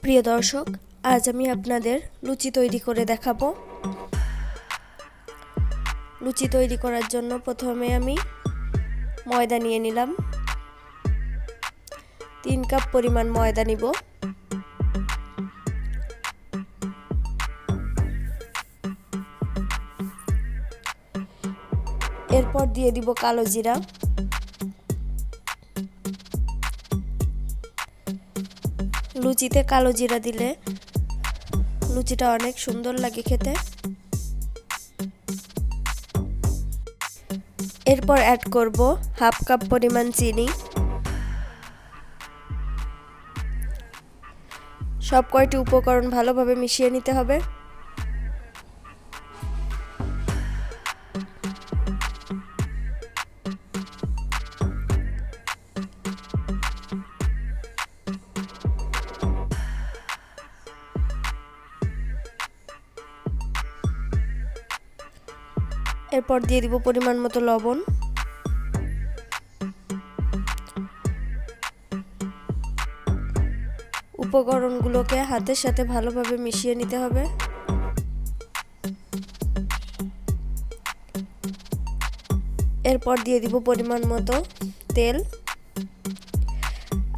প্রিয় দর্শক, আজ আমি আপনাদের লুচি তৈরি করে দেখাবো। লুচি তৈরি করার জন্য প্রথমে আমি ময়দা নিয়ে নিলাম। 3 কাপ পরিমাণ ময়দা নিব। এরপর দিয়ে দিব কালো জিরা, লুচিতে কালো জিরা দিলে লুচিটা অনেক সুন্দর লাগে খেতে। এরপর অ্যাড করব হাফ কাপ পরিমাণ চিনি। সব কয়টি উপকরণ ভালোভাবে মিশিয়ে নিতে হবে। এরপর দিয়ে দিব পরিমাণ মতো লবণ। উপকরণগুলোকে হাতের সাথে ভালোভাবে মিশিয়ে নিতে হবে। এরপর দিয়ে দিব পরিমাণ মতো তেল।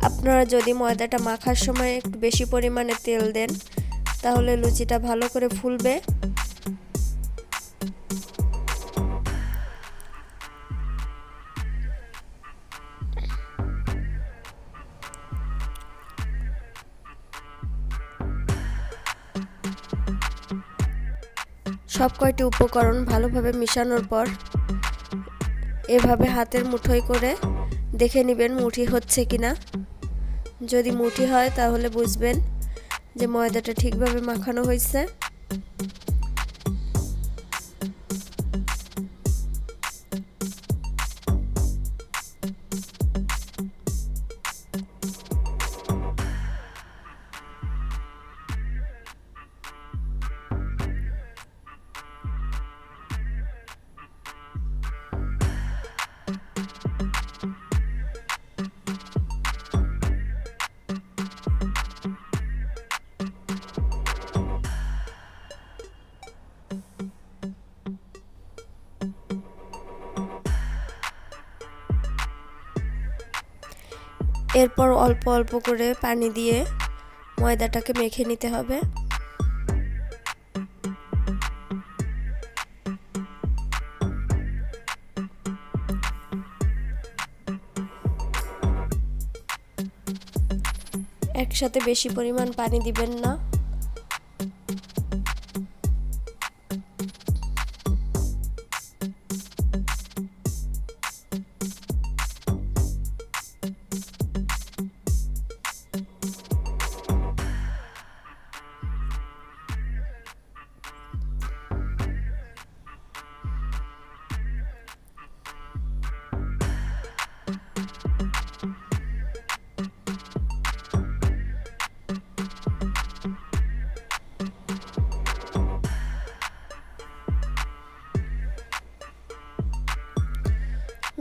আপনারা যদি ময়দাটা মাখার সময় একটু বেশি পরিমাণে তেল দেন তাহলে লুচিটা ভালো করে ফুলবে। সব কয়টি উপকরণ ভালোভাবে মিশানোর পর এভাবে হাতের মুঠোয় করে দেখে নেবেন মুঠি হচ্ছে কিনা। যদি মুঠি হয় তাহলে বুঝবেন যে ময়দাটা ঠিকভাবে মাখানো হয়েছে। এরপর অল্প অল্প করে পানি দিয়ে ময়দাটাকে মেখে নিতে হবে। একসাথে বেশি পরিমাণ পানি দিবেন না।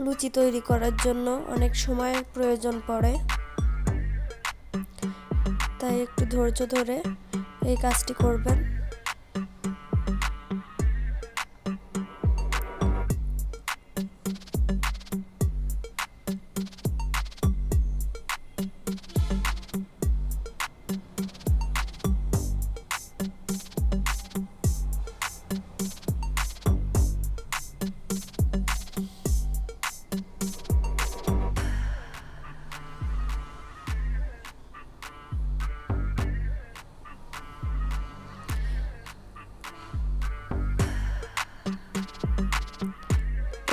লুচি তৈরি করার জন্য অনেক সময়ের প্রয়োজন পড়ে, তাই একটু ধৈর্য ধরে এই কাজটি করবেন।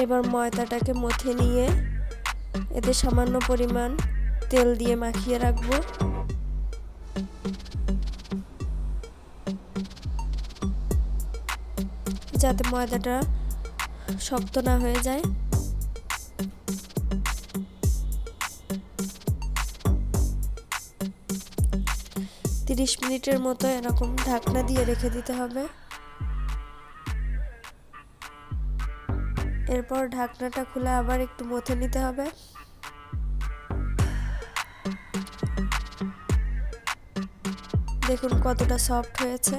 এবার ময়দাটাকে মথে নিয়ে এতে সামান্য পরিমাণ তেল দিয়ে মাখিয়ে রাখবো। যাতে ময়দাটা শক্ত না হয়ে যায়। তিরিশ মিনিটের মতো এরকম ঢাকনা দিয়ে রেখে দিতে হবে। এরপর ঢাকনাটা খুলে আবার একটু মথে নিতে হবে। দেখুন কতটা সফট হয়েছে।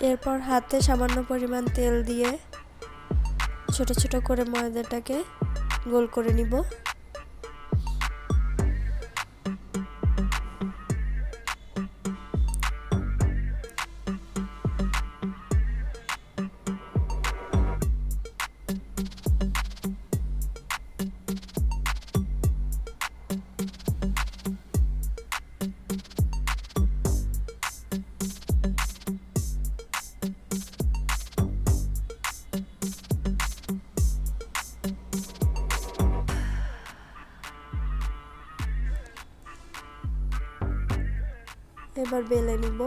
এরপর হাতে সামান্য পরিমাণ তেল দিয়ে ছোট ছোট করে ময়দাটাকে গোল করে নিব। এবার বেলে নিব।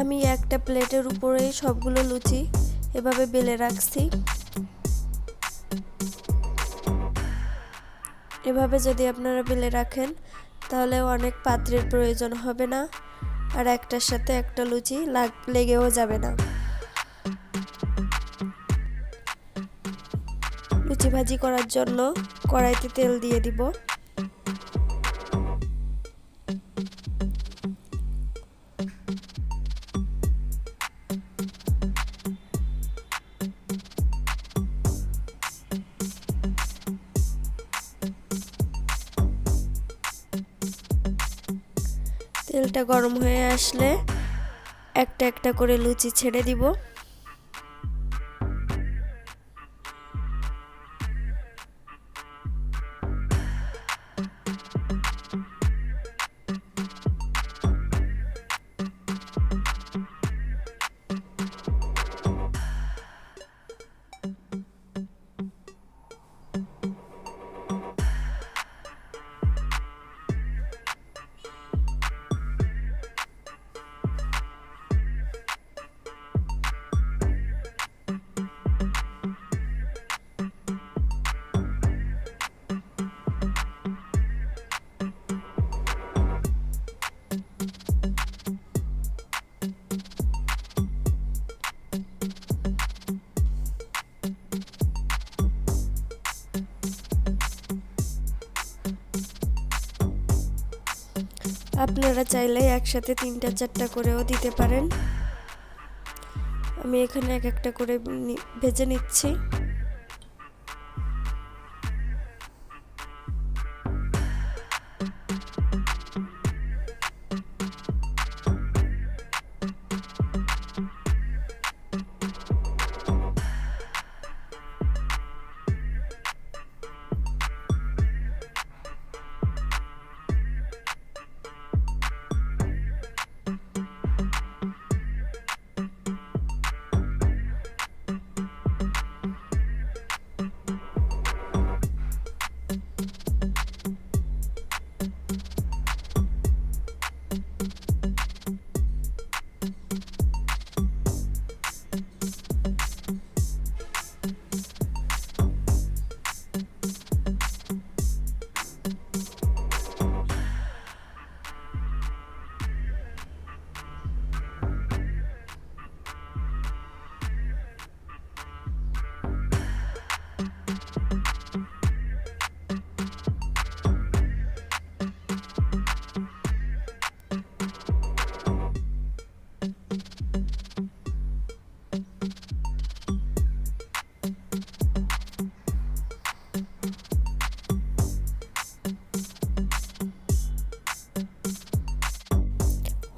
আমি একটা প্লেটের উপরে সবগুলো লুচি এভাবে বেলে রাখছি। এভাবে যদি আপনারা বেলে রাখেন তাহলে অনেক পাত্রের প্রয়োজন হবে না, আর একটার সাথে একটা লুচি লেগেও যাবে না। লুচি ভাজি করার জন্য কড়াইতে তেল দিয়ে দিব। তেলটা গরম হয়ে আসলে একটা একটা করে লুচি ছেড়ে দিব। আপনারা চাইলে একসাথে 3টা 4টা করেও দিতে পারেন। আমি এখানে এক একটা করে ভেজে নিচ্ছি।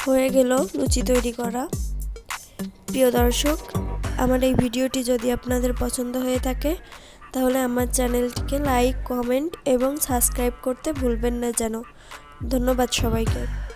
হয়ে গেল লুচি তৈরি করা। প্রিয় দর্শক, আমার এই ভিডিওটি যদি আপনাদের পছন্দ হয়ে থাকে তাহলে আমার চ্যানেলটিকে লাইক, কমেন্ট এবং সাবস্ক্রাইব করতে ভুলবেন না যেন। ধন্যবাদ সবাইকে।